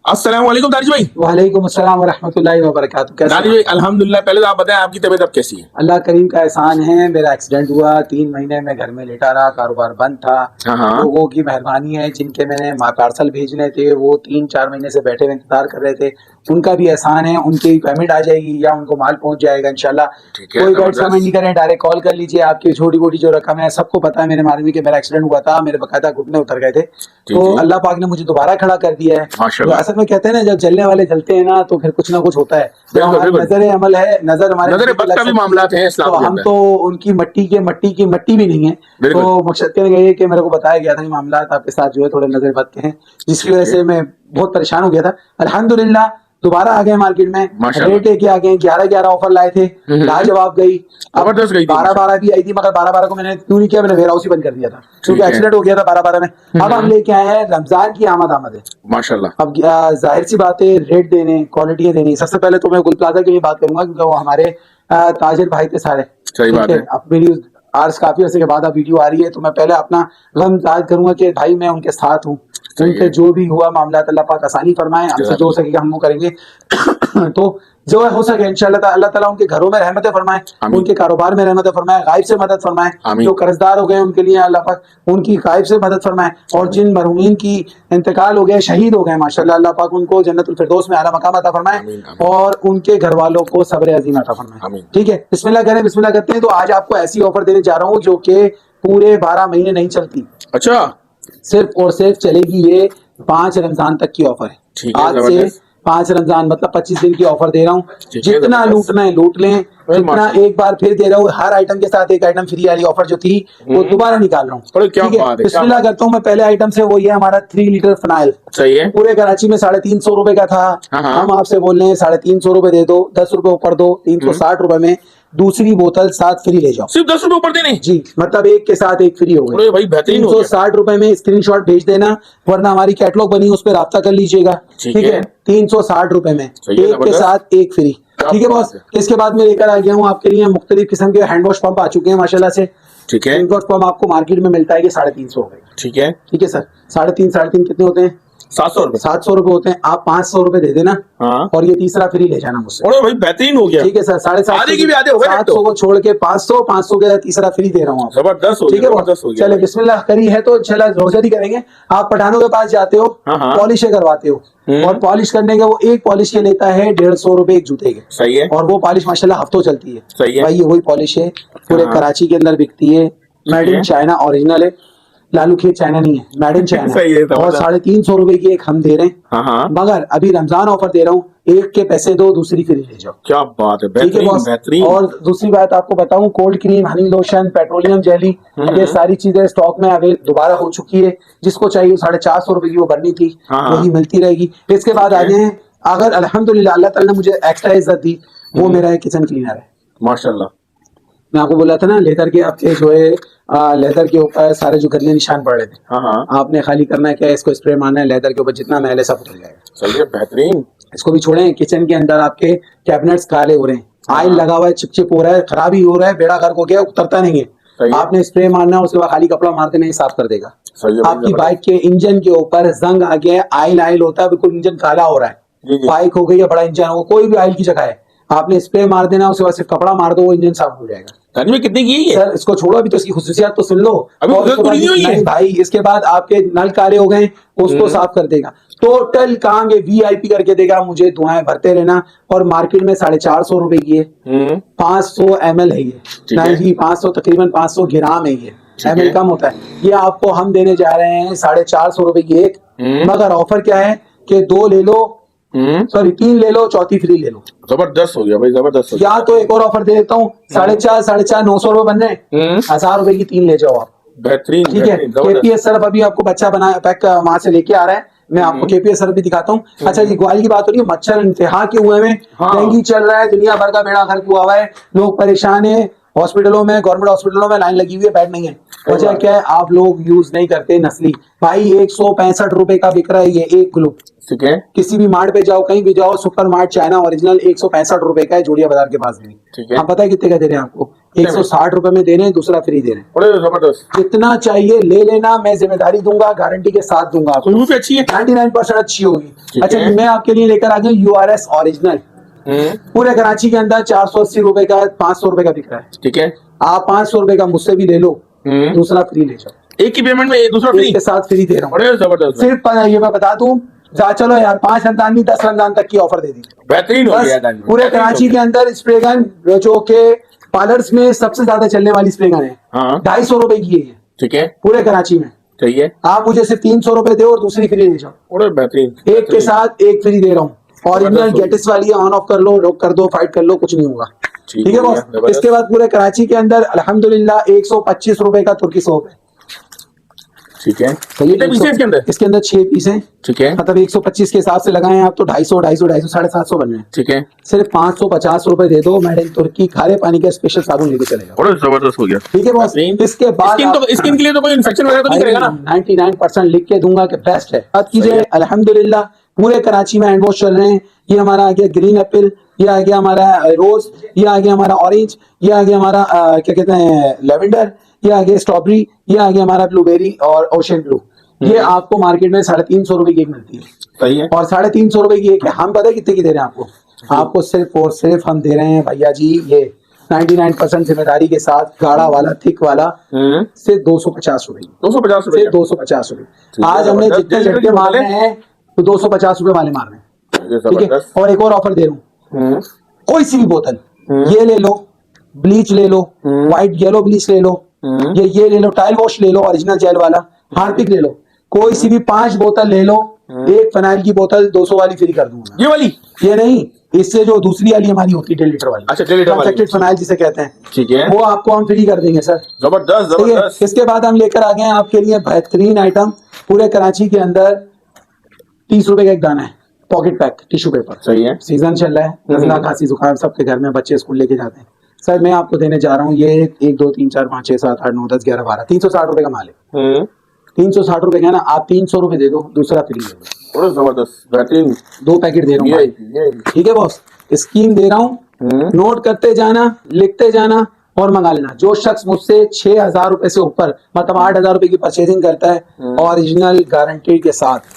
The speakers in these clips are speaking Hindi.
अस्सलाम वालेकुम दानिश भाई। वालेकुम अस्सलाम वरहमतुल्लाहि वबरकातुहू। कैसे दानिश भाई अल्हम्दुलिल्लाह। पहले तो आप बताएं आपकी तबीयत अब कैसी है? अल्लाह करीम का एहसान है। मेरा एक्सीडेंट हुआ, 3 महीने में घर में लेटा रहा, कारोबार बंद था। हाँ। लोगों की मेहरबानी है, जिनके मैंने पार्सल भेजने थे वो 3-4 महीने से बैठे हुए इंतजार कर रहे थे, उनका भी एहसान है। उनकी पेमेंट आ जाएगी या उनको माल पहुंच जाएगा इंशाल्लाह। ठीक है, कोई गैर जबरदस्त। समझ नहीं करें, डायरेक्ट कॉल कर लीजिए। आपकी छोटी मोटी जो रकम है सबको पता है। मेरे मालूम है कि मेरा एक्सीडेंट हुआ था, मेरे बकायदा घुटने उतर गए थे, तो जी। अल्लाह पाक ने मुझे दोबारा खड़ा कर दिया है। तो माशाल्लाह। असल में कहते हैं ना, जब जलने वाले जलते हैं ना तो फिर कुछ ना कुछ होता है। तो बिल्कुल, हमारी बिल्कुल। नजर अमल है, नजर हमारे नजर नबी पे बद लग का भी सकती मामला है। है इस्लाम तो के हम अंदर। तो उनकी मट्टी की मट्टी भी नहीं है। बिल्कुल। तो मकसद कहने का ये कि मेरे को बताया गया था कि मामला आपके साथ जो है थोड़े नजर बद के हैं, जिसकी ठीक वजह है। से मैं बहुत परेशान हो गया था। अल्हम्दुलिल्लाह दोबारा आ गए मार्केट में, माशाल्लाह। रेट लेके आ गए। 11-11 ऑफर लाए थे, लाजवाब गई। अब जबरदस्त गई थी 12-12 भी आई थी, मगर 12-12 को मैंने क्यों नहीं किया, मैंने वेयर हाउस ही बंद कर दिया था क्योंकि ठीक है। एक्सीडेंट हो गया था 12-12 में। अब हम लेके आए हैं, रमजान की आमद है। माशाल्लाह। अब जाहिर सी बात है, रेट देने, क्वालिटी देनी। सबसे पहले तो मैं गुल प्लाजा की भी बात करूंगा क्योंकि वो हमारे ताजिर भाई थे सारे। सही ठीक बात है, है। अब मेरी आज काफी अर्से के बाद अब वीडियो आ रही है, तो मैं पहले अपना गम जाहिर करूंगा कि भाई मैं उनके साथ हूँ। सही उनके है। जो भी हुआ मामला अल्लाह पाक आसानी फरमाए, हमसे जो हो सकेगा हम वो करेंगे। तो जो है हो सके इंशाल्लाह अल्लाह ताला उनके घरों में रहमतें फरमाए, आमीन। उनके कारोबार में रहमतें फरमाए, गायब से मदद फरमाए। आमीन। जो कर्जदार हो गए उनके लिए अल्लाह पाक उनकी गायब से मदद फरमाए, और जिन मरहूमीन की इंतकाल हो गए, शहीद हो गए माशाल्लाह, अल्लाह पाक उनको जन्नतुल फिरदौस में आला मकाम अता फरमाए, आमीन, आमीन। और उनके घर वालों को सब्र अजीम अता फरमाए। आमीन। ठीक है, बिस्मिल्लाह करें, बिस्मिल्लाह करते हैं। तो आज आपको ऐसी ऑफर देने जा रहा हूँ जो कि पूरे 12 महीने नहीं चलती, अच्छा। सिर्फ और सिर्फ चलेगी ये 5 रमजान तक की ऑफर है। ठीक है, आज से जबरदस्त। 5 रमजान मतलब 25 दिन की ऑफर दे रहा हूँ। ठीक है, जितना जबरदस्त। लूटना है लूट लें, जितना माशाल्लाह। एक बार फिर दे रहा हूँ। हर आइटम के साथ एक आइटम फ्री वाली ऑफर जो थी वो दोबारा निकाल रहा हूँ। अरे क्या ठीक है, बात है, क्या बिस्मिल्लाह बात है। करता हूँ मैं। पहले आइटम से वो ये हमारा 3 लीटर फिनाइल सही है। पूरे कराची में 350 रुपए का था। हाँ, हाँ। हम आपसे बोल रहे हैं 350 रुपए दे दो, 10 रुपए ऊपर दो, 360 रुपए में दूसरी बोतल साथ फ्री ले जाओ। सिर्फ 10 रुपए ऊपर देने? जी, मतलब एक के साथ एक फ्री हो गई। अरे भाई बेहतरीन हो गया। 360 रुपए में स्क्रीनशॉट भेज देना, वरना हमारी कैटलॉग बनी उस पर राब्ता कर लीजिएगा। ठीक ठीक है। है, 360 रुपए में सही है, एक के जबरदस्त। साथ एक फ्री। क्या ठीक है बात बॉस। है। इसके बाद मैं लेकर आ गया हूँ आपके लिए मुख्तलिफ किस्म के हैंड वॉश पंप आ चुके हैं माशाल्लाह से। ठीक है। हैंड वॉश पंप आपको मार्केट में मिलता है कि 350 रुपए। ठीक है। ठीक है सर, 350 कितने होते हैं? 700 रुपए। 700 रुपए होते हैं। आप 500 रुपए दे देना, हाँ। और ये तीसरा फ्री ले जाना मुझसे। अरे भाई बेहतरीन हो गया। ठीक है सर, 750 आधे की भी आधे हो गए। 700 को छोड़ के 500 के तीसरा फ्री दे रहा हूँ आपको। जबरदस्त हो ठीक गया, है जबरदस्त हो बॉस। गया चले भाई। बिस्मिल्लाह करी है तो चला रोजरी करेंगे। आप पठानों के पास जाते हो, हाँ, हाँ। पॉलिश करवाते हो, और पॉलिश करने के वो एक पॉलिश के लेता है 150 रुपए एक जूते के। सही है। और वो पॉलिश माशाल्लाह हफ्तों चलती है। सही है। भाई ये वही पॉलिश है, पूरे हाँ। कराची के अंदर बिकती है, मेड इन है। चाइना, ओरिजिनल है। लालू खेत चाइना नहीं है, मेड इन चाइना। सही है, और जबरदस्त। 350 रुपए की एक हम दे रहे हैं। हाँ, हाँ। मगर अभी रमजान ऑफर दे रहा हूँ, एक के पैसे दो, दूसरी फ्री ले जाओ। क्या बात है, ठीक है बेहतरीन बॉस। बेहतरीन। और दूसरी बात आपको बताऊं, cold cream, Honey lotion, petroleum jelly, ये सारी चीजें स्टॉक में अवेल दोबारा हो चुकी है। जिसको चाहिए 450 रुपए की वो भरनी थी, हाँ, हाँ। वही मिलती रहेगी। इसके बाद ठीक आ है। गए हैं, अगर अल्हम्दुलिल्लाह अल्लाह ताला ने मुझे एक्स्ट्रा इज्जत दी, वो मेरा एक किचन क्लीनर है। माशाल्लाह। मैं आपको बोला था ना, लेदर के आपके जो है लेदर के ऊपर सारे जो गंदे निशान पड़ रहे थे, हाँ, हाँ। आपने खाली करना है क्या, इसको स्प्रे मारना है, लेदर के ऊपर जितना मैल है सब उतर जाएगा। सही है, बेहतरीन। इसको भी छोड़ें। किचन के अंदर आपके कैबिनेट्स काले हो रहे हैं, आयल हाँ। लगा हुआ है, चिपचिप हो रहा है, खराबी हो रहा है, बेड़ा गर्क हो गया, उतरता नहीं सही है। है। आपने स्प्रे मारना है, उसके बाद खाली कपड़ा मारते नहीं, साफ कर देगा। सही है भाई, आपकी जबरदस्त। बाइक के इंजन के ऊपर जंग आ गया है, आयल आयल होता है, बिल्कुल इंजन काला हो रहा जी, है, जी। बाइक हो गई है, बड़ा इंजन हो, कोई भी आयल की जगह है, आपने स्प्रे मार देना, उसके बाद सिर्फ कपड़ा मार दो, वो इंजन साफ हो जाएगा। दानिश भाई कितने की है ये? सर इसको छोड़ो, अभी तो इसकी खुसूसियात तो सुन लो। अभी और खुशियात उसके पूरी बाद नहीं हुई है? नहीं भाई, इसके बाद आपके नल काले हो गए, उसको साफ कर देगा। टोटल काम ये VIP करके देगा। मुझे दुआएं भरते रहना। और मार्केट में 450 रुपए की है, 500 ml है ये। ठीक है। नहीं जी, 500 तकरीबन 500 ग्राम है ये, ठीक ml है। कम होता है। ये आपको हम देने जा रहे हैं 450 रुपए की एक। मगर ऑफर क्या है कि 2 ले लो, सॉरी 3 ले लो, चौथी फ्री ले लो। जबरदस्त हो गया भाई, जबरदस्त हो गया। या तो एक और ऑफर दे देता हूँ, 450 900 रुपए बन रहे हैं, 1000 रुपए की 3 ले जाओ आप। बेहतरीन ठीक है। बेहतरीन, जबरदस्त। KPS सरफ अभी आपको बच्चा बनाया पैक वहां से लेके आ रहा है, मैं आपको KPS सरफ भी दिखाता हूँ। अच्छा जी, ग्वाल की बात हो रही है, मच्छर इंतहा के हुए में, हाँ। डेंगू चल रहा है, दुनिया भर का बेड़ा गर्क हुआ हुआ है, लोग परेशान है। हॉस्पिटलों में, गवर्नमेंट हॉस्पिटलों में लाइन लगी हुई है, बेड नहीं है। वजह क्या है, आप लोग यूज नहीं करते नस्ली। भाई 165 रुपए का बिक रहा है ये एक ग्लू। ठीक है। किसी भी मार्ट पे जाओ, कहीं भी जाओ, सुपर मार्ट चाइना ओरिजिनल 165 रुपए का है, जोड़िया बाजार के पास भी। ठीक है। हम पता है कितने का दे रहे हैं आपको, 160 रुपए में दे रहे हैं, दूसरा फ्री दे रहे हैं। बड़े जबरदस्त। जितना चाहिए ले लेना, मैं जिम्मेदारी दूंगा, गारंटी के साथ दूंगा आपको। खुशबू भी अच्छी है। 99% अच्छी होगी। ठीक अच्छा है। मैं आपके लिए लेकर आ गया URS ओरिजिनल। पूरे कराची के अंदर 480 रुपए का 500 रुपए का बिक रहा है। ठीक है। आप 500 रुपए का मुझसे भी ले लो, दूसरा फ्री ले जाओ। एक ही पेमेंट में दूसरा एक फ्री के साथ फ्री दे रहा हूँ। बड़े जबरदस्त। सिर्फ ये मैं बता दूं, चलो यार 5 रमजान नहीं 10 रमजान तक की ऑफर दे दी। बेहतरीन हो बस गया। पूरे कराची के अंदर स्प्रे गन जो के पार्लर्स में सबसे ज्यादा चलने वाली स्प्रे गन है, हाँ। 250 रुपए की है ये ठीक है। पूरे कराची में। चाहिए आप मुझे सिर्फ 300 रुपए दो और दूसरी फ्री ले जाओ। बड़े बेहतरीन। एक के साथ एक फ्री दे रहा हूँ। ओरिजिनल गेटिस वाली है, ऑन ऑफ कर लो, लॉक कर दो, फाइट कर लो, कुछ नहीं होगा। ठीक है बॉस। इसके बाद पूरे कराची के अंदर अल्हम्दुलिल्लाह 125 रुपए का तुर्की सोप है। ठीक है। तो ये कितने पीस हैं इसके अंदर? इसके अंदर 6 पीस हैं। ठीक है। मतलब 125 के हिसाब से लगाएं आप तो 250 750 बन रहे हैं। ठीक है। सिर्फ 550 रुपए दे दो, मेड इन तुर्की खारे पानी का स्पेशल साबुन लेके चले जाओ। बड़े जबरदस्त हो गया। ठीक है बॉस। इसके बाद स्किन के लिए तो कोई इन्फेक्शन वगैरह तो नहीं करेगा ना? 99% लिख के दूंगा कि बेस्ट है। बात कीजिए अल्हम्दुलिल्लाह पूरे कराची में हैंड वॉश चल रहे हैं। ये हमारा आ गया ग्रीन एप्पल, ये आ गया हमारा रोज, ये आ गया हमारा ऑरेंज, ये आ गया हमारा क्या कहते हैं लेवेंडर, ये आ गया स्ट्रॉबेरी, ये आ गया हमारा ब्लूबेरी और ओशन ब्लू। ये आपको मार्केट में 350 रुपए की एक मिलती है। सही है। और 350 रुपए की एक है। हम पता है कितने की दे रहे हैं आपको? आपको सिर्फ और सिर्फ हम दे रहे हैं भैया जी ये 99% जिम्मेदारी के साथ गाढ़ा वाला थिक वाला सिर्फ 250 रुपए। 250 रुपए। सिर्फ 250 रुपए। आज हमने जितने झटके मारने हैं तो 250 रुपए वाले मारने हैं। ठीक है। और एक और ऑफर दे रहा हूँ, कोई सी भी बोतल ये ले लो, ब्लीच ले लो, व्हाइट येलो ब्लीच ले लो, ये ले लो, टाइल वॉश ले लो ओरिजिनल जेल वाला, हार्पिक ले लो, कोई सी भी 5 बोतल ले लो, एक फिनाइल की बोतल 200 वाली फ्री कर दूंगा। ये वाली? ये नहीं, इससे जो दूसरी वाली हमारी होती है 1.5 लीटर वाली। अच्छा 1.5 लीटर वाली कॉन्सेंट्रेट फिनाइल जिसे कहते हैं। ठीक है। वो आपको हम फ्री कर देंगे सर। जबरदस्त ठीक है। जबरदस्त। इसके बाद हम लेकर आ गए हैं आपके लिए बेहतरीन आइटम। पूरे कराची के अंदर 30 रुपए का एक दाना है, पॉकेट पैक टिश्यू पेपर। सही है। सीजन चल रहा है, नजला खांसी जुकाम सबके घर में, बच्चे स्कूल लेके जाते हैं। सर मैं आपको देने जा रहा हूँ ये 1 2 3 4 5 6 7 8 9 10 11 12 360 रुपए का माल है। 360 रुपए का ना, आप 300 रुपए दे दो, दूसरा फ्री दे दो। बड़े जबरदस्त बेहतरीन। 2 पैकेट दे रहा हूँ। ठीक है बॉस। स्कीम दे रहा हूँ, नोट करते जाना, लिखते जाना और मंगा लेना। जो शख्स मुझसे 6000 रुपए से ऊपर मतलब 8000 रुपए की परचेजिंग करता है ओरिजिनल गारंटी के साथ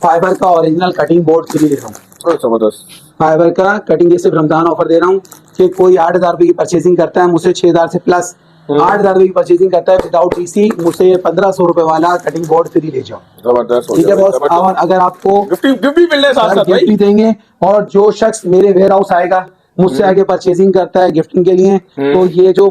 फाइबर का ओरिजिनल कटिंग बोर्ड फ्री दे रहा हूँ। बड़े जबरदस्त। फाइबर का कटिंग ये सिर्फ रमजान ऑफर दे रहा हूँ कि कोई 8000 रुपए की परचेजिंग करता है मुझसे 6000 से प्लस 8000 रुपए की परचेजिंग करता है विदाउट टीसी, मुझसे ये 1500 रुपए वाला कटिंग बोर्ड फ्री ले जाओ। जबरदस्त। ठीक है बॉस। और अगर आपको गिफ्ट भी मिल रहा है साथ साथ गिफ्ट भी भाई। देंगे, और जो शख्स मेरे वेयर हाउस आएगा मुझसे आगे परचेजिंग करता है गिफ्टिंग के लिए, तो ये जो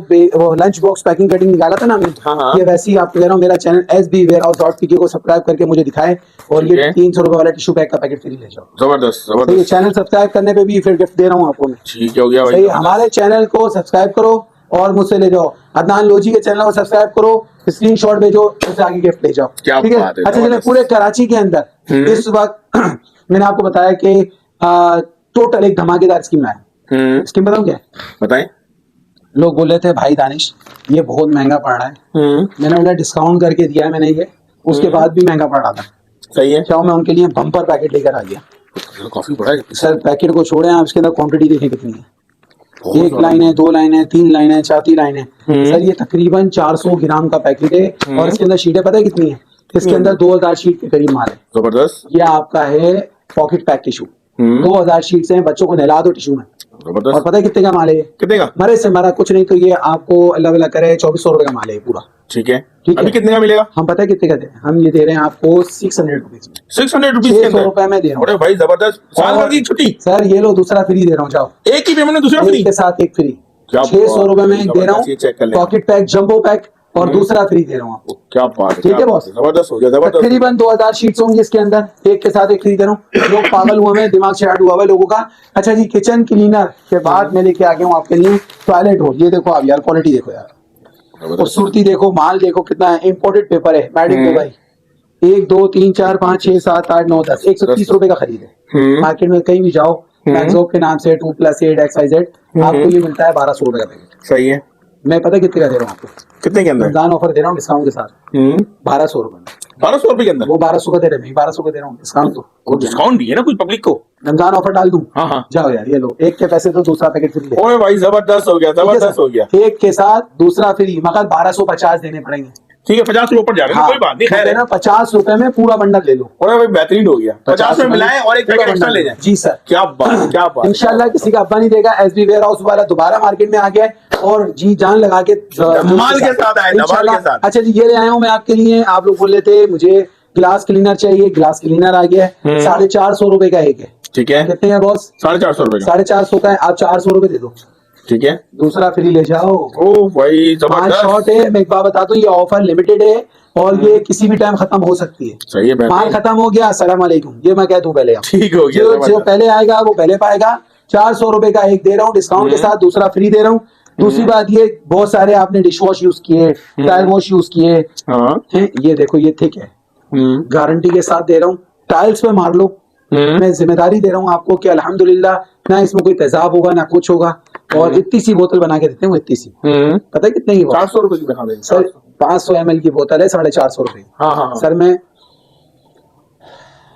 लंच बॉक्स पैकिंग कटिंग निकाला था ना हमने, हाँ। ये वैसे ही आपको कह रहा हूँ, मेरा चैनल sbwarehouse.pk को सब्सक्राइब करके मुझे दिखाए और ये 300 रुपए वाला टिश्यू पैक का पैकेट फ्री ले जाओ। जबरदस्त तो ये जबरदस्त। चैनल सब्सक्राइब करने पे भी फिर गिफ्ट दे रहा हूँ आपको मैं। ठीक हो गया भाई। सही, हमारे चैनल को सब्सक्राइब करो और मुझसे ले जाओ। अदनान लोजी के चैनल को सब्सक्राइब करो, स्क्रीनशॉट भेजो, उससे आगे गिफ्ट ले जाओ। क्या ठीक है। बात है, अच्छा चलिए, जबरदस्त। पूरे कराची के अंदर इस वक्त मैंने आपको बताया कि टोटल एक धमाकेदार स्कीम लाया। स्कीम बताऊं क्या है? बताएं। लोग बोल रहे थे भाई दानिश ये बहुत महंगा पड़ रहा है, मैंने बोला डिस्काउंट करके दिया है मैंने ये, उसके बाद भी महंगा पड़ रहा था। सही है। क्या मैं उनके लिए बम्पर पैकेट लेकर आ गया। काफी बड़ा है सर पैकेट को छोड़े आप, इसके अंदर क्वांटिटी देखें कितनी है। बहुत एक बड़ा। लाइन है, 2 लाइन है, 3 लाइन है, 4 लाइन है। सर ये तकरीबन 400 ग्राम का पैकेट है और इसके अंदर शीटें पता है कितनी है? इसके अंदर 2000 शीट के करीब माल है। जबरदस्त। ये आपका है पॉकेट पैक टिश्यू, 2000 शीट हैं, बच्चों को नहला दो टिश्यू में। और जबरदस्त। पता है कितने का माल है? कितने का? मरे से मरा कुछ नहीं, तो ये आपको अल्लाह वल्लाह करे 2400 रुपए का माल है पूरा। ठीक है। ठीक है। अभी कितने का मिलेगा? हम पता है कितने का दे रहे हैं? हम ये दे रहे हैं आपको 600 रुपीज में। 600 रुपीज के 600 अंदर? रुपए में दे रहा हूँ। अरे भाई जबरदस्त। साल भर और की छुट्टी। सर ये लो दूसरा फ्री दे रहा हूँ, जाओ। एक ही पेमेंट में दूसरा एक फ्री के साथ एक फ्री। क्या 600 रुपए में बात, दे रहा जबरदस्त, ये चेक कर हूँ लें। पॉकेट पैक जंबो पैक और दूसरा फ्री दे रहा हूँ आपको। क्या बात है। ठीक है क्या बॉस। बात है, जबरदस्त हो गया जबरदस्त। तकरीबन 2000 शीट्स होंगी इसके अंदर, एक के साथ एक फ्री दे रहा हूँ। लोग पागल हुए हैं, दिमाग से हट हुआ है लोगों का। अच्छा जी, किचन क्लीनर के बाद मैं लेके आ गया हूँ आपके लिए टॉयलेट रोल। ये देखो आप यार, क्वालिटी देखो यार, खूबसूरती देखो, माल देखो कितना है, इंपोर्टेड पेपर है, मेड इन दुबई। 1 2 3 4 5 6 7 8 9 10 130 रुपए का खरीद है। मार्केट में कहीं भी जाओ मैक्सोप के नाम से 2+8 XYZ आपको ये मिलता है 1200 रुपए का पैकेट। सही है। मैं पता कितने का दे रहा हूँ आपको? कितने के अंदर? रमजान ऑफर दे रहा हूँ डिस्काउंट के साथ 1200 रुपए में। 1200 रुपए के अंदर? वो 1200 का दे रहे हैं, 1200 का दे रहा हूँ डिस्काउंट। तो डिस्काउंट भी है ना कुछ पब्लिक को? रमजान ऑफर डाल दूं? हाँ हाँ। जाओ यार, ये लो, एक के पैसे तो दूसरा पैकेट फ्री है। ओए भाई जबरदस्त हो गया, ठीक है जबरदस्त हो गया। सर, एक के साथ दूसरा फ्री, मगर 1250 देने पड़ेंगे। ठीक है, 50 रुपए ऊपर जा रहे हैं, कोई बात नहीं, खैर है। ना 50 रुपए में पूरा बंडल ले लो। ओए भाई बेहतरीन हो गया, 50 में रुपए मिलाएं और एक पूरा पैकेट एक्स्ट्रा बंडल ले जाएं। जी सर। क्या बात, क्या बात। इंशाल्लाह किसी का अब्बा नहीं देगा। एसबी वेयर हाउस वाला दोबारा मार्केट में आ गया है और जी जान लगा के धमाल के साथ आए, धमाल इंशाल्लाह। के साथ। अच्छा जी, ये ले आया हूँ मैं आपके लिए। आप लोग बोल रहे थे मुझे ग्लास क्लीनर चाहिए, ग्लास क्लीनर आ गया है। 450 रुपए का एक है। ठीक है, कितने है बॉस? 450 रुपए का। 450 का है, आप 400 रुपए दे दो, ठीक है, दूसरा फ्री ले जाओ। ओ भाई 5 जबरदस्त। शॉट है। मैं एक बात बता दूं, ये ऑफर लिमिटेड है और ये किसी भी टाइम खत्म हो सकती है। सही है, माल बेहतरीन। खत्म हो गया, अस्सलाम वालेकुम, ये मैं कह दूं पहले। आप ठीक हो गया, जो जबरदस्त। पहले आएगा वो पहले पाएगा। 400 रुपए का एक दे रहा हूँ डिस्काउंट के साथ, दूसरा फ्री दे रहा हूँ। दूसरी बात ये, बहुत सारे आपने डिश वॉश यूज किए, टायर वॉश यूज किए हाँ। हैं, ये देखो ये थिक है, गारंटी के साथ दे रहा हूँ। टाइल्स पे मार लो, मैं जिम्मेदारी दे रहा हूँ आपको कि अल्हम्दुलिल्लाह ना इसमें कोई तेजाब होगा ना कुछ होगा। और इतनी सी बोतल बना के देते हैं, इतनी सी, पता है कितने की? 400 रुपए की दिखा देंगे सर 500 ml की बोतल है, 450 रुपए। हाँ हाँ सर मैं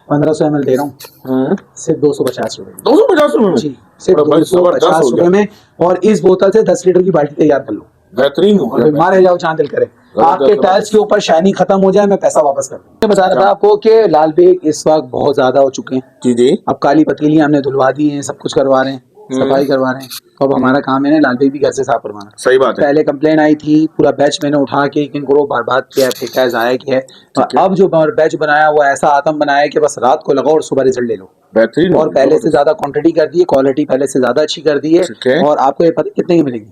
1500 ml दे रहा हूँ सिर्फ 250 रुपए। 250 रुपए में? जी, सिर्फ बड़ा भाई 250 जबरदस्त हो रुपए गया। में। और इस बोतल से 10 लीटर की बाल्टी तैयार कर लो बेहतरीन हो और गया। फिर मारे जाओ जहां दिल करे। आपके टाइल्स के ऊपर शाइनिंग खत्म हो जाए, मैं पैसा वापस कर दूं। मैं बता रहा था आपको कि लाल बेग इस वक्त बहुत ज्यादा हो चुके हैं। जी जी। अब काली पतीलियां हमने धुलवा दी हैं, सब कुछ करवा रहे हैं, सफाई करवा रहे हैं। तो अब हमारा काम है ना लाल बेग भी घर से साफ करवाना। सही बात है। पहले कंप्लेन आई थी, पूरा बैच मैंने उठा के इनको बर्बाद किया, फेंका है, जाया किया है। और अब जो बैच बनाया वो ऐसा आतम बनाया है कि बस रात को लगाओ और सुबह रिजल्ट ले लो। बेहतरीन हो और गया, पहले से ज्यादा क्वांटिटी कर दी है, क्वालिटी पहले से ज्यादा अच्छी कर दी ठीक है। है। और आपको ये पता कितने की मिलेगी?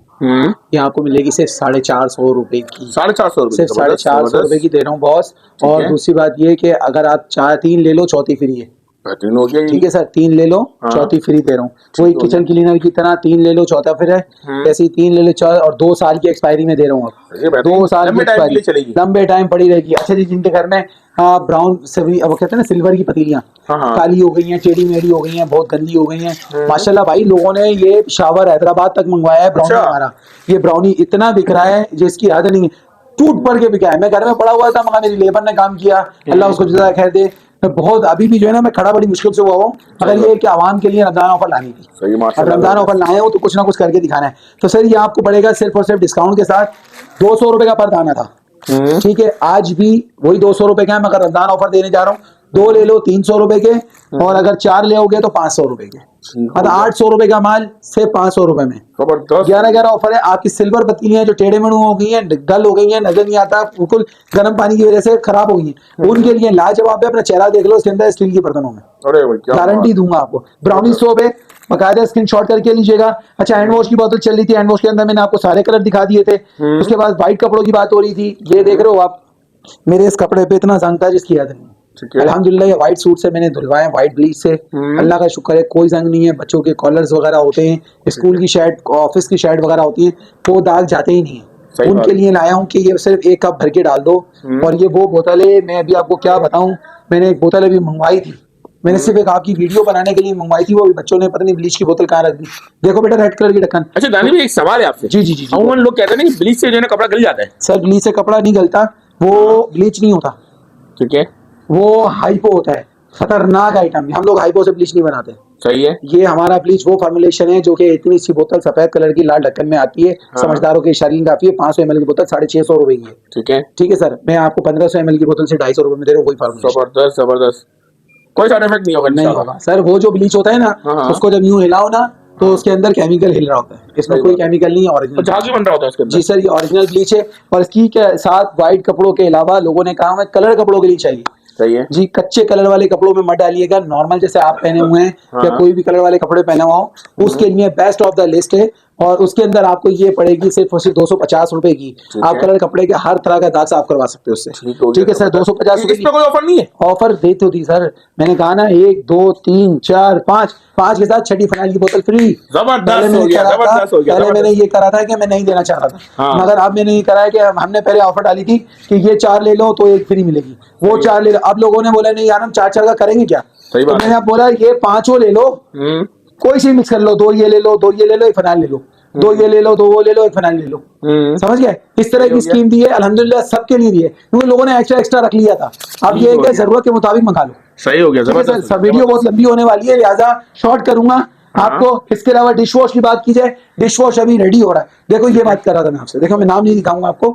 ये आपको मिलेगी सिर्फ 450 रुपए की। 450 रुपए, सिर्फ 450 रुपए की दे रहा हूँ बॉस। और है। दूसरी बात ये कि अगर आप 3 ले लो, चौथी फ्री है। बेहतरीन हो गया ये। ठीक है सर, 3 ले लो, हाँ। चौथी फ्री दे रहा हूँ। वही हो किचन क्लीनर की तरह 3 ले लो, चौथा फ्री है। ऐसे ही 3 ले लो, और 2 साल की एक्सपायरी में दे रहा हूँ ये अब। बेहतरीन। 2 साल की लंबे टाइम के लिए एक्सपायरी, चलेगी। लंबे टाइम पड़ी रहेगी। अच्छा जी, जिनके घर में ब्राउन से भी, अब कहते हैं ना सिल्वर की पतीलियां हाँ, हाँ। काली हो गई हैं, टेढ़ी मेढ़ी हो गई हैं, बहुत गंदी हो गई हैं, माशाल्लाह भाई लोगों ने ये शावर हैदराबाद तक मंगवाया है ब्राउनी। अच्छा। हमारा ये ब्राउनी इतना बिक रहा है जिसकी हद नहीं है, टूट पड़ के बिका है। मैं घर में पड़ा हुआ था, मगर मेरी लेबर ने काम किया, अल्लाह उसको जज़ा खैर दे। मैं बहुत अभी भी जो है ना, मैं खड़ा बड़ी मुश्किल से हुआ हूँ, मगर ये कि आवाम के लिए रमजान ऑफर लानी थी। सही, अब माशाल्लाह। रमजान ऑफर लाए हो तो कुछ ना कुछ करके दिखाना है। तो सर ये आपको पड़ेगा सिर्फ और सिर्फ डिस्काउंट के साथ 200 रुपए का पर दाना था। ठीक है, आज भी वही 200 रुपए का है, मगर रमजान ऑफर देने जा रहा हूँ। 2 ले लो 300 रुपए के, और अगर 4 ले होगे तो 500 रुपए के। मतलब 800 रुपए का माल सिर्फ 500 रुपए में। जबरदस्त। 11 ऑफर है। आपकी सिल्वर पतीलियां जो टेढ़े मेढ़ू हो गई हैं, डल हो गई हैं, नजर नहीं आता, बिल्कुल गर्म पानी की वजह से खराब हो गई हैं, उनके लिए लाजवाब है। अपना चेहरा देख लो, उसके अंदर स्टील के बर्तनों में अरे भाई क्या गारंटी दूंगा आपको। ब्राउनी सोप है, बकायदा स्क्रीनशॉट करके लीजिएगा। अच्छा, हैंड वॉश की बोतल चल रही थी, हैंड वॉश के अंदर मैंने आपको सारे कलर दिखा दिए थे। उसके बाद व्हाइट कपड़ों की बात हो रही थी, ये देख रहे हो आप, मेरे इस कपड़े पे इतना जंग था जिसकी याद नहीं। ठीक है। अल्हम्दुलिल्लाह ये व्हाइट सूट से मैंने धुलवाए, व्हाइट ब्लीच से, अल्लाह का शुक्र है कोई जंग नहीं है। बच्चों के कॉलर्स वगैरह होते हैं, स्कूल की शर्ट, ऑफिस की शर्ट वगैरह होती है, वो दाग जाते ही नहीं सही है। बात उनके है। लिए लाया हूँ कि ये सिर्फ 1 कप भर के डाल दो। और ये वो बोतल है, मैं अभी आपको क्या बताऊं, मैंने एक बोतल अभी मंगवाई थी, मैंने सिर्फ एक आपकी वीडियो बनाने के लिए मंगवाई थी, वो भी बच्चों ने पता नहीं ब्लीच की बोतल कहाँ रख दी। देखो बेटा, रेड कलर की ढक्कन। अच्छा दानी भाई, एक सवाल है आपसे। जी जी जी जी। अमूमन लोग कहते हैं ना कि ब्लीच से जो है ना कपड़ा गल जाता है। सर ब्लीच से कपड़ा नहीं गलता, वो ब्लीच नहीं होता, ठीक है, वो हाइपो होता है, खतरनाक आइटम। हम लोग हाइपो से ब्लीच नहीं बनाते। सही है। ये हमारा ब्लीच वो फॉर्मुलेशन है जो कि इतनी सी बोतल सफेद कलर की लाल ढक्कन में आती है। हाँ। समझदारों की शरीर काफी है। 500 ml की बोतल 650 रुपए की है। ठीक है, ठीक है सर, मैं आपको 1500 ml की बोतल से 250 रुपए में दे रहा हूँ। कोई फॉर्मुलेशन जबरदस्त जबरदस्त, कोई साइड इफेक्ट नहीं होगा नहीं इंशाल्लाह। होगा सर। वो जो ब्लीच होता है ना, हाँ। उसको जब यूं हिलाओ ना तो उसके अंदर केमिकल हिल रहा होता है, इसमें सही कोई बात है। केमिकल नहीं है, तो ओरिजिनल। झाग भी बन रहा होता है उसके अंदर। जी सर, ये ओरिजिनल ब्लीच है। और इसकी के साथ व्हाइट कपड़ों के अलावा लोगों ने कहा है कलर कपड़ों के लिए चाहिए। सही है। जी, कच्चे कलर वाले कपड़ों में मत डालिएगा। नॉर्मल जैसे आप पहने हुए हैं या कोई भी कलर वाले कपड़े पहना हुआ हो, उसके लिए बेस्ट ऑफ द लिस्ट है। और उसके अंदर आपको ये पड़ेगी सिर्फ और सिर्फ 250 रुपए की। आप कलर कपड़े के हर तरह का दाग साफ करवा सकते हो उससे। ठीक है सर, 250 रुपए इस पे कोई ऑफर नहीं है? ऑफर दे तो दी सर, मैंने कहा ना 1 2 3 4 5 के साथ छठी फाइनल की बोतल फ्री। जबरदस्त हो गया, जबरदस्त हो गया। पहले मैंने ये करा था कि मैं नहीं देना चाह रहा था, हाँ। मगर अब मैंने ये करा है कि हमने पहले ऑफर डाली थी कि ये 4 ले लो तो 1 फ्री मिलेगी, वो 4 ले लो। अब लोगों ने बोला नहीं यार हम 4 का करेंगे क्या, सही तो बात है। मैंने अब बोला ये 5 ले लो, कोई सी मिक्स कर लो, 2 ये ले लो, 2 ये ले लो, 1 फाइनल ले लो, 2 ये ले लो, 2 वो ले लो, 1 फाइनल ले लो। समझ गए? इस तरह की स्कीम दी है, अल्हम्दुलिल्लाह सबके लिए दी है, क्योंकि लोगों ने एक्स्ट्रा रख लिया था। अब ये है कि जरूरत के मुताबिक मंगा लो। सही हो गया, ठीक है सर। जबरदस्त। सब वीडियो बहुत लंबी होने वाली है, लिहाजा शॉर्ट करूंगा आपको। इसके अलावा डिश वॉश की बात की जाए, डिश वॉश अभी रेडी हो रहा है। देखो ये बात कर रहा था मैं आपसे, देखो मैं नाम नहीं दिखाऊंगा आपको।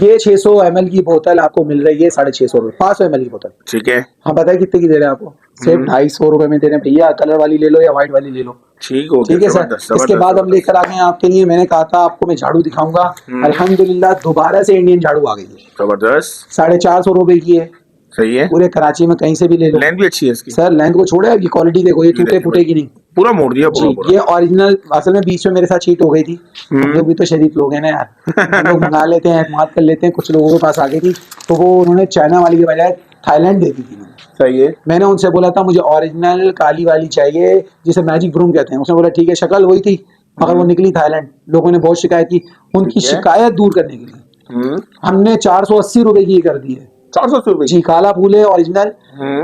ये 600 ml की बोतल आपको मिल रही है 650 रुपए, 500 ml की बोतल। ठीक है, हाँ बताए कितने की दे रहे हैं आपको? सिर्फ 250 रुपए में दे रहे हैं भैया। कलर वाली ले लो या व्हाइट वाली ले लो। ठीक हो ठीक गया, है सर। जबरदस्त, इसके जबरदस्त, बाद हम जबरदस्त। लेकर आ गए हैं आपके लिए, मैंने कहा था आपको मैं झाड़ू दिखाऊंगा। अल्हम्दुलिल्लाह दोबारा से इंडियन झाड़ू आ गई है। जबरदस्त, 450 रुपए की है। सही है। पूरे कराची में कहीं से भी ले लो। लेंथ भी अच्छी है इसकी। सर लेंथ को छोड़े, अब ये क्वालिटी देखो, ये टूटे देखिए फूटेगी नहीं। पूरा मोड़ दिया, जी पूरा पूरा। ये ओरिजिनल। असल में बीच में मेरे साथ चीट हो गई थी। हम लोग भी तो शरीफ लोग हैं ना यार, हम लोग मंगा लेते हैं, एतमाद कर लेते हैं। कुछ लोगों के पास आ गई थी तो वो उन्होंने चाइना वाली के बजाय थाईलैंड दे दी थी। सही है। मैंने उनसे बोला था मुझे ओरिजिनल काली वाली चाहिए, जिसे मैजिक ब्रूम कहते हैं। उसने बोला ठीक है, शक्ल वही थी मगर वो निकली थाईलैंड। लोगों ने बहुत शिकायत की। उनकी ठीक है। शिकायत दूर करने के लिए हमने 480 रुपए की कर दी है। 480 रुपए जी काला फूल है ओरिजिनल,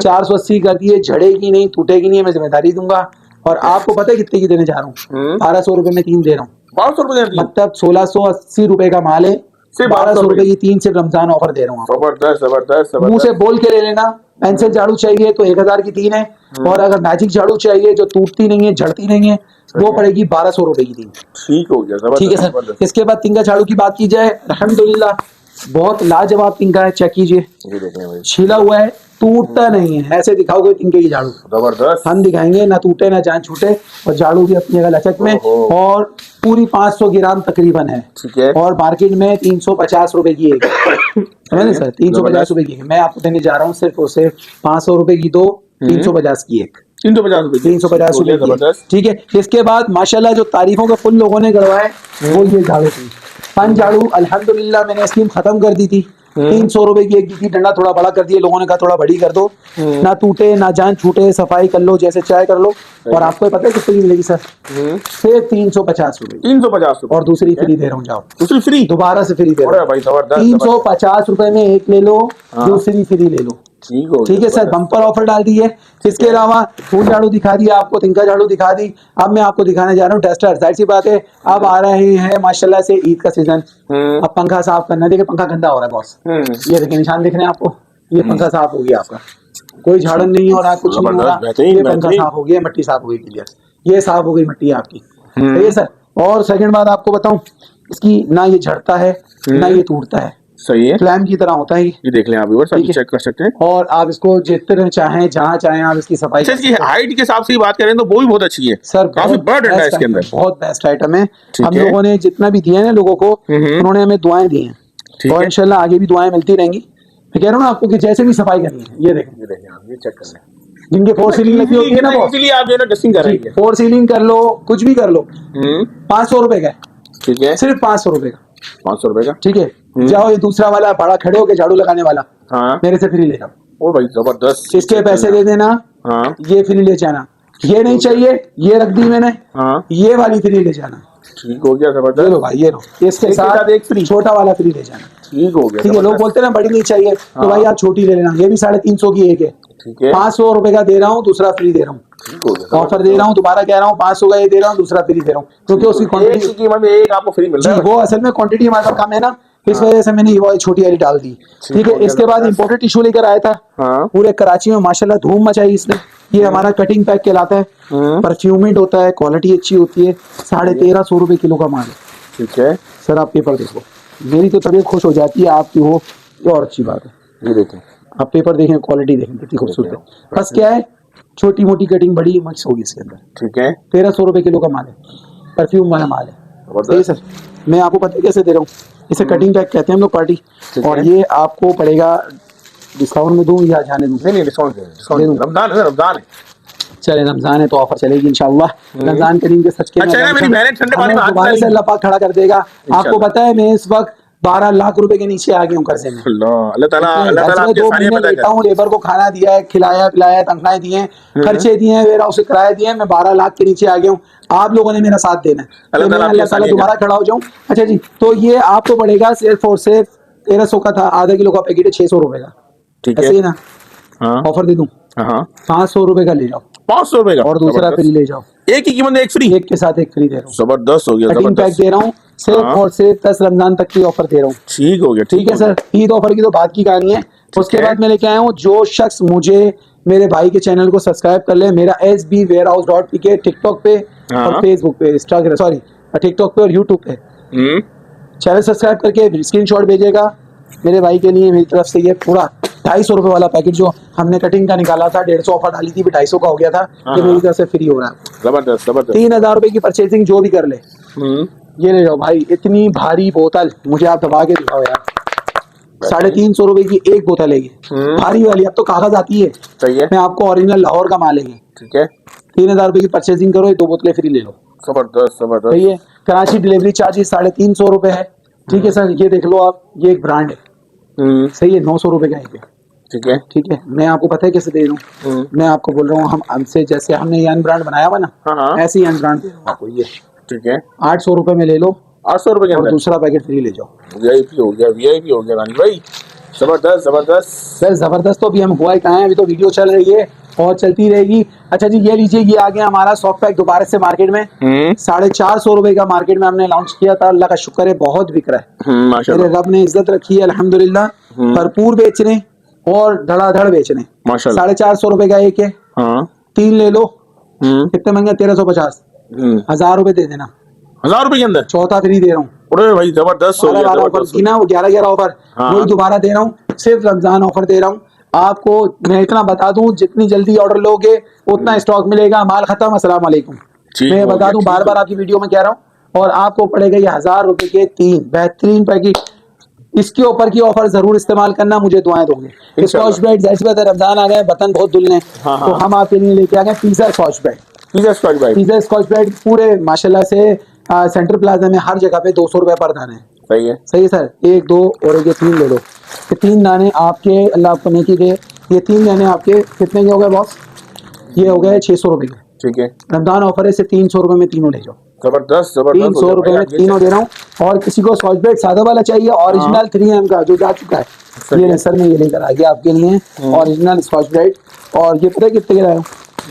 480 कर दिए। झड़ेगी नहीं, टूटेगी नहीं, मैं जिम्मेदारी दूंगा। और आपको पता है कितने की देने जा रहा हूँ? 1200 रुपए में 3 दे रहा हूँ। 1200 रुपए, मतलब 1680 रुपए का माल है, सिर्फ 1200 रुपए की 3 सिर्फ रमजान ऑफर दे रहा हूँ आपको। जबरदस्त, जबरदस्त, मुंह से जबरदस्त। बोल के ले लेना। पेंसिल झाड़ू चाहिए तो 1000 की 3 है। और अगर मैजिक झाड़ू चाहिए जो टूटती नहीं है, झड़ती नहीं है, वो पड़ेगी 1200 रुपए की 3। ठीक हो गया, जबरदस्त। ठीक है सर। जबरदस्त। इसके बाद तिनका झाड़ू की बात की जाए, अल्हम्दुलिल्लाह बहुत लाजवाब तिनका है। चेक कीजिए, ये देखें भाई, छीला हुआ है, टूटता नहीं है। ऐसे दिखाओगे तिनके की झाड़ू, जबरदस्त। हम दिखाएंगे ना टूटे ना जान छूटे। और झाड़ू भी अपनी जगह लचक में, ओहो। और पूरी 500 ग्राम तकरीबन है। ठीक है। और मार्केट में 350 रुपए की एक है। समझ रहे सर, 350 रुपए की है। मैं आपको देने जा रहा हूँ सिर्फ और सिर्फ 500 रुपए की 2, 350 की एक। 350 रुपए, 350 रुपए की। जबरदस्त। ठीक है। इसके बाद माशाल्लाह जो तारीफों के फुल लोगों ने गड़वाए वो ये झाड़ू थी। पंच झाड़ू अल्हम्दुलिल्लाह मैंने स्कीम खत्म कर दी थी। 300 रुपए की एक दी थी। डंडा थोड़ा बड़ा कर दिया लोगों ने, कहा थोड़ा बड़ी कर दो, ना टूटे ना जान छूटे, सफाई कर लो जैसे चाहे कर लो। और आपको पता है कितनी मिलेगी सर? सिर्फ 350 रुपए। 350 रुपए। और दूसरी फ्री दे रहा हूँ, जाओ दूसरी फ्री, दोबारा से फ्री दे रहा अरे हूँ। भाई जबरदस्त। 350 रुपए में एक ले लो, दूसरी फ्री ले लो। ठीक हो गया, ठीक है सर, जबरदस्त। बम्पर ऑफर डाल दी है। इसके अलावा फूल झाड़ू दिखा दिया आपको, तिनका झाड़ू दिखा दी। अब मैं आपको दिखाने जा रहा हूँ टेस्टर। जाहिर सी बात है अब आ रहे हैं माशाल्लाह से ईद का सीजन। अब पंखा साफ करना। देखिए पंखा गंदा हो रहा है बॉस, ये देखिए निशान दिख रहे हैं आपको। ये पंखा साफ हो गया आपका, कोई झाड़न नहीं हो रहा, कुछ नहीं हो रहा। बेहतरीन, ये पंखा बेहतरीन। साफ हो गया, मिट्टी साफ हो गई क्लियर। ये साफ हो गई मिट्टी आपकी। सही है सर। और सेकंड बात आपको बताऊं, इसकी ना ये झड़ता है ना ये टूटता है, सही है। फ्लैम की तरह होता है ये देख लें आप व्यूअर्स, ठीक है। चेक कर सकते हैं। और आप इसको जितने चाहें जहां चाहें आप इसकी सफाई अच्छा, कर इसकी सकते हैं। हाइट के हिसाब से बात करें तो वो भी बहुत अच्छी है सर काफी बड़ा डंडा है बेस्ट इसके आइटम अंदर। है, बहुत बेस्ट आइटम है। ठीक हम है। लोगों ने जितना भी दिया है ना लोगों को, उन्होंने हमें दुआएं दी हैं। ठीक और है। इंशाल्लाह आगे भी दुआएं मिलती रहेंगी। मैं कह रहा हूँ ना आपको कि जैसे भी सफाई करनी है, ये देखें, ये देखें आप, ये चेक कर लें। जिनके फोर सीलिंग लगी होती है ना बॉस, इसीलिए आप जो है ना डस्टिंग कर रही है। फोर सीलिंग कर लो, कुछ भी कर लो, 500 रुपए का है, ठीक है, सिर्फ 500 रुपए का। 500 रुपए का। ठीक है। जाओ ये दूसरा वाला बड़ा खड़े होके झाड़ू लगाने वाला, हाँ, मेरे से फ्री ले जाओ। ओ भाई जबरदस्त। इसके पैसे दे देना, हाँ ये फ्री ले जाना। ये नहीं चाहिए, ये रख दी मैंने, हाँ, ये वाली फ्री ले जाना। ठीक हो गया, ये जबरदस्त। लो भाई, ये लो, इसके एक के साथ साथ एक फ्री। छोटा वाला फ्री ले जाना। ठीक हो गया, ठीक है। लोग जबरदस्त। बोलते हैं ना बड़ी नहीं चाहिए, तो भाई आप छोटी ले लेना। ये भी 350 की एक है, ठीक है, 500 रुपए का दे रहा हूँ, दूसरा फ्री दे रहा हूँ। ठीक हो गया, ऑफर दे रहा हूँ, दोबारा कह रहा हूँ, 500 का ये दे रहा हूँ, दूसरा फ्री दे रहा हूँ, क्योंकि उसकी एक क्वांटिटी की कीमत में एक आपको फ्री मिल जी रहा है। वो असल में क्वांटिटी हमारे पास कम है ना, इस वजह से मैंने ये वाली छोटी वाली डाल दी। ठीक है। इसके बाद इम्पोर्टेड टिश्यू लेकर आया था, हाँ, पूरे कराची में माशाल्लाह धूम मचाई इसने। ये हमारा कटिंग पैक कहलाता है, परफ्यूमेड होता है, क्वालिटी अच्छी होती है। 1350 रुपए किलो का माल है। ठीक है, सर आप पेपर देखो, मेरी तो तबीयत खुश हो जाती है, आपकी हो ये और अच्छी बात है। ये देखें, आप पेपर देखें, क्वालिटी देखें कितनी खूबसूरत है। बस क्या है, छोटी मोटी कटिंग बड़ी मिक्स होगी इसके अंदर। ठीक है, 1300 रुपए किलो का माल है, परफ्यूम वाला माल है। सही है सर। मैं आपको पता है कैसे दे रहा हूँ, इसे कटिंग पैक कहते हैं हम लोग पार्टी। ठीक और है। ये आपको पड़ेगा, डिस्काउंट में दूं या जाने दूं? नहीं डिस्काउंट दे डिस्काउंट, दूं। रमजान है, रमजान है। चले रमजान है तो ऑफर चलेगी इंशाल्लाह। रमजान करीम के सच के अच्छा है ना, मेरी बहनें ठंडे पानी में हाथ दोबारा से डालेंगी। अल्लाह पाक खड़ा कर देगा। आपको इंशाल्लाह। पता है मैं इस वक्त 12 लाख रुपए के नीचे आ गया हूँ कर्जे में। अल्लाह ताला घर से आपके 2 सारे महीने पैदा लेटा करे। हूँ, लेबर को खाना दिया है, खिलाया पिलाया, तनख्वाहें दी हैं, खर्चे दिए हैं, वेयर हाउस से किराया दिया है, मैं 12 लाख के नीचे आ गया हूँ। आप लोगों ने मेरा साथ देना है, अल्लाह ताला अल्लाह ताला दोबारा खड़ा हो जाऊँ। अच्छा जी, तो ये आपको पड़ेगा सिर्फ और सिर्फ 1300 का था, आधा किलो का पैकेट है 600 रुपए का। ठीक ऐसे है, ही ना, हाँ ऑफर दे दूं, हाँ, 500 रुपए का ले जाओ 500 रुपए का और दूसरा जबरदस्त। फ्री ले जाओ। एक की कीमत में एक फ्री, एक के साथ एक फ्री दे रहा हूँ। जबरदस्त हो गया, कटिंग पैक जबरदस्त। दे रहा हूँ सिर्फ हाँ। और सिर्फ 10 रमजान तक की ऑफर दे रहा हूँ। ठीक हो गया, ठीक है हो सर। गया। ईद ऑफर की तो बात की कहानी है। उसके है। बाद मैं लेके आया हूँ, जो शख्स मुझे मेरे भाई के चैनल को सब्सक्राइब कर ले। मेरा sbwarehouse.pk टिकटॉक पे हाँ। और फेसबुक पे, इंस्टाग्राम, सॉरी टिकटॉक पे और यूट्यूब पे। चैनल सब्सक्राइब करके स्क्रीनशॉट भेजेगा मेरे भाई के लिए। मेरी तरफ से ये पूरा 250 रुपए वाला पैकेट जो हमने कटिंग का निकाला था, 150 ऑफर डाली थी, 250 का हो गया था, ये मेरी तरफ से फ्री हो रहा है। जबरदस्त जबरदस्त। 3000 रुपए की परचेजिंग जो भी कर ले, हम्म, ये ले जाओ भाई। इतनी भारी बोतल मुझे आप दबा के दिखाओ यार। 350 रुपए की एक बोतल है ये, भारी वाली। अब तो कागज आती है, सही है। मैं आपको ओरिजिनल लाहौर का माल है। ठीक है, 3000 रुपए की परचेजिंग करो, ये 2 बोतलें फ्री ले लो। जबरदस्त जबरदस्त। सही है। कराची डिलीवरी चार्जेस 350 रुपए है। ठीक है सर, ये देख लो आप, ये एक ब्रांड है। सही है, 900 रुपए का एक है। ठीक है, ठीक है, मैं आपको पता है कैसे दे रहा हूँ, मैं आपको बोल रहा हूँ, हमसे जैसे हमने ये अन ब्रांड बनाया हुआ ना, हाँ। ऐसे ही अन ब्रांड दे रहा हूँ आपको। ये ठीक है, 800 रुपए में ले लो, 800 रुपए के और अंदर दूसरा पैकेट फ्री ले जाओ। वीआईपी हो गया, वीआईपी हो गया रानी भाई। जबरदस्त जबरदस्त सर जबरदस्त तो अभी हम हुआ ही कहाँ है, अभी तो वीडियो चल रही है और चलती रहेगी। अच्छा जी, ये लीजिए, ये आ गया हमारा सॉफ्ट पैक दोबारा से मार्केट में। 450 रुपए का मार्केट में हमने लॉन्च किया था। अल्लाह का शुक्र है, बहुत बिक रहा है। मेरे माशाल्लाह रब ने इज्जत रखी है अल्हम्दुलिल्लाह। भरपूर बेच रहे हैं और धड़ाधड़ बेच रहे हैं। माशाल्लाह। 450 रुपए का एक है। हाँ, 3 ले लो। कितने महंगा? 1350। 1000 रुपए दे देना, 1000 रुपए के अंदर। चौथा फ्री दे रहा हूँ। अरे भाई जबरदस्त हो गया, 12 ऑफर जबरदस्त की ना, वो 11 ऑफर, हाँ। वही दोबारा दे रहा हूँ। सिर्फ रमजान ऑफर दे रहा हूँ आपको। मैं इतना बता दूं, जितनी जल्दी ऑर्डर लोगे उतना स्टॉक मिलेगा। माल खत्म, अस्सलाम वालेकुम। ठीक मैं हो बता गया, दूं, ठीक बार हो बार आपकी वीडियो में कह रहा हूँ। और आपको पड़ेगा ये 1000 रुपए के 3 बेहतरीन पैकेट। इसके ऊपर की ऑफर जरूर इस्तेमाल करना, मुझे दुआएं दोगे। स्कॉच ब्राइट, जैसे बता, रमजान आ गए, बर्तन बहुत धुलने, हाँ, तो हाँ। हम आपके लिए लेके आ गए pizza scotch bright. Pizza squad भाई। पिज्जा स्कॉच ब्राइट पूरे माशाल्लाह से सेंटर प्लाजा में हर जगह पे 200 रुपए पर दाना है। सही है, सही है सर। 1, 2 और ये 3 ले लो। ये 3 दाने आपके, अल्लाह आपको नेकी दे। ये 3 दाने आपके कितने के हो गए बॉस? ये हो गए 600 रुपए के। ठीक है, रमजान ऑफर है, सिर्फ 300 रुपए में तीनों ले जाओ। जबरदस्त जबरदस्त। 300 रुपए में तीनों दे रहा हूँ। और किसी को स्कॉच ब्राइट सादा वाला चाहिए, ओरिजिनल 3M का जो जा चुका है, ये सर मैं ये लेकर आ गया आपके लिए, ओरिजिनल स्कॉच ब्राइट। और ये पता है कितने का लाया हूँ?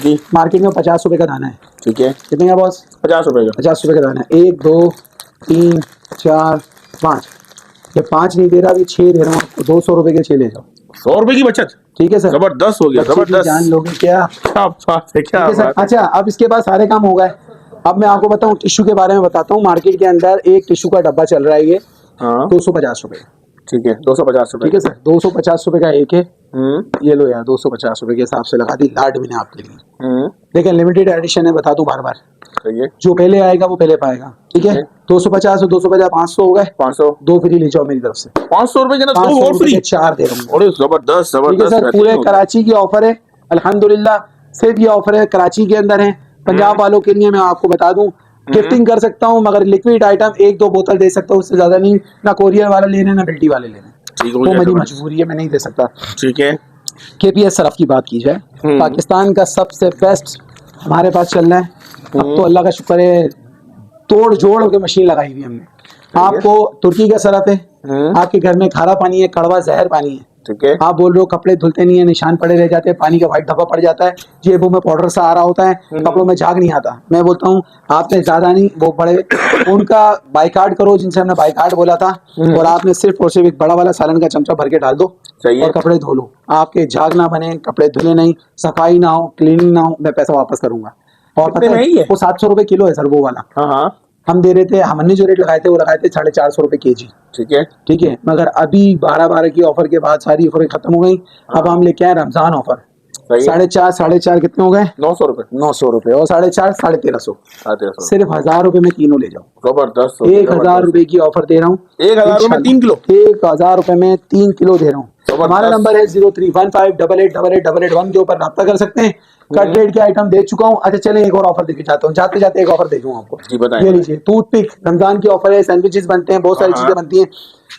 जी, मार्केट में 50 रुपए का दाना है। ठीक है, कितने का बॉस? 50 रुपए का। 50 रुपए का दाना है। 1, 2, 3, 4, 5। ये 5 नहीं दे रहा, अभी 6 दे रहा हूँ आपको। 200 रुपए के 6 ले जाओ। 100 रुपए की बचत। ठीक है सर, जबरदस्त हो गया, बच्चे की जबरदस्त। जान लोगे क्या? क्या बात है, क्या ठीक है सर। बात है। अच्छा, अब इसके बाद सारे काम हो गए। अब मैं आपको बताऊं, टिश्यू के बारे में बताता हूँ। मार्केट के अंदर एक टिश्यू का डब्बा चल रहा है, ये हाँ, 250 रुपए। ठीक है, 250 रुपए। ठीक है सर, 250 रुपए का एक है। ये लो यार, 250 रुपए के हिसाब से लगा दी लाट मैंने आपके लिए। देखिए, लिमिटेड एडिशन है, बता दूं बार बार, सही है, जो पहले आएगा वो पहले पाएगा। ठीक है, 250 और 250 500 हो गए। 500, 2 फ्री ले जाओ मेरी तरफ से। 500 रुपए के अंदर 2 500 और रुपए फ्री। के 4 दे रहा हूँ। अरे जबरदस्त ठीक है जबरदस्त। सर, बेहतरीन पूरे हो गया। कराची की ऑफर है अल्हम्दुलिल्लाह। सिर्फ ये ऑफर है कराची के अंदर है। पंजाब वालों के लिए मैं आपको बता दूं, गिफ्टिंग कर सकता हूं, मगर लिक्विड आइटम 1-2 बोतल दे सकता हूं, उससे ज्यादा नहीं। ना कोरियर वाला लेने, ना बिल्टी वाले लेने, ठीक हो वो गया, मेरी जबरदस्त। मजबूरी है, मैं नहीं दे सकता। ठीक है, KPS सरफ की बात की जाए, पाकिस्तान का सबसे बेस्ट हमारे पास चल रहा है। अब तो अल्लाह का शुक्र है, तोड़ जोड़ के मशीन लगाई हुई हमने। आपको तुर्की का सरफ है, आपके घर में खारा पानी है, कड़वा जहर पानी है। ठीक है, आप बोल रहे हो कपड़े धुलते नहीं है, निशान पड़े रह जाते हैं, पानी का व्हाइट धब्बा पड़ जाता है, जेबों में पाउडर सा आ रहा होता है, कपड़ों में झाग नहीं आता। मैं बोलता हूँ आपने ज्यादा नहीं, वो बड़े उनका बाइकाट करो जिनसे हमने बाइकाट बोला था, और आपने सिर्फ और सिर्फ एक बड़ा वाला सालन का चमचा भर के डाल दो सही है। और कपड़े धो लो। आपके झाग ना बने, कपड़े धुले नहीं, सफाई ना हो, क्लीनिंग ना हो, मैं पैसा वापस करूंगा। और कितने पता में है है ये? वो 700 रुपए किलो है सर, वो वाला हाँ हाँ, हम दे रहे थे। हमने जो रेट लगाए थे वो लगाए थे 450 रुपए kg। ठीक है, ठीक है, मगर अभी 12-12 की ऑफर के बाद सारी ऑफर खत्म हो गई। अब हम लेके आए रमजान ऑफर। सही है, 4.5 कितने हो गए? 900 रुपए। 900 रुपए और 4.5 1350। 1350। सिर्फ 1000 रुपए में तीनों ले जाओ। जबरदस्त हो गया, 1000 जबरदस्त। रुपए की ऑफर दे रहा हूँ। 1000 रुपए में 3 किलो। 1000 रुपए में 3 किलो दे रहा हूँ। जबरदस्त। हमारा नंबर है 031588888881 के ऊपर रब्ता कर सकते हैं। कट रेट के आइटम दे चुका हूँ। अच्छा चले, एक और ऑफर देके जाता हूँ, जाते जाते एक ऑफर दे दूंगा आपको। जी बताएं। ये लीजिए, टूथपिक, रमजान की ऑफर है, सैंडविचेस बनते हैं, बहुत सारी हाँ, चीजें बनती हैं।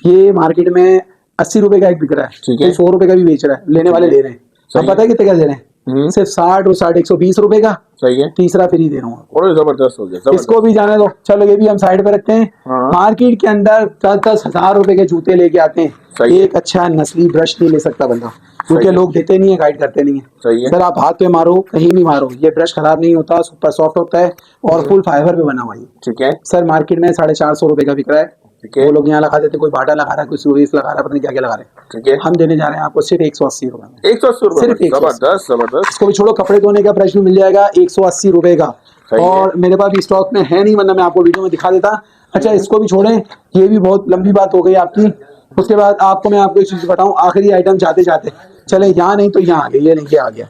ये मार्केट में 80 रुपए का एक बिक रहा है, ठीक है। 100 रुपए का भी बेच रहा है, लेने वाले ले रहे हैं। सही अब पता है कितने का दे रहे हैं? सिर्फ 60 और 60 120 रुपए का। सही है, तीसरा फ्री दे रहा हूँ। और जबरदस्त हो गया, जबरदस्त। इसको भी जाने दो, चलो ये भी हम साइड पे रखते हैं। हाँ। मार्केट के अंदर 10-10 हजार रुपए के जूते लेके आते हैं। सही है। एक अच्छा नस्ली ब्रश नहीं ले सकता बंदा, क्योंकि है। लोग देते नहीं है, गाइड करते नहीं है। सही है। सर आप हाथ पे मारो, कहीं भी मारो, ये ब्रश खराब नहीं होता, सुपर सॉफ्ट होता है और फुल फाइबर पे बना हुआ है। ठीक है, सर मार्केट में 450 रुपए का बिक रहा है, ठीक है। वो लोग यहाँ लगा देते, कोई बाटा लगा रहा है, कोई सुरेश लगा रहा है, पता नहीं क्या क्या लगा रहे हैं। ठीक है। हम देने जा रहे हैं आपको सिर्फ 180 रुपए में। 180 रुपए सिर्फ में? 180। जबरदस्त जबरदस्त। इसको भी छोड़ो, कपड़े धोने का ब्रश भी मिल जाएगा 180 रुपए का। सही है। और मेरे पास भी स्टॉक में है नहीं, वरना मैं आपको वीडियो में दिखा देता। अच्छा, इसको भी छोड़ें, ये भी बहुत लंबी बात हो गई आपकी। उसके बाद मैं आपको एक चीज बताऊं, आखिरी आइटम जाते जाते, चले यहाँ नहीं तो यहाँ आ गया, ये लेके आ गया।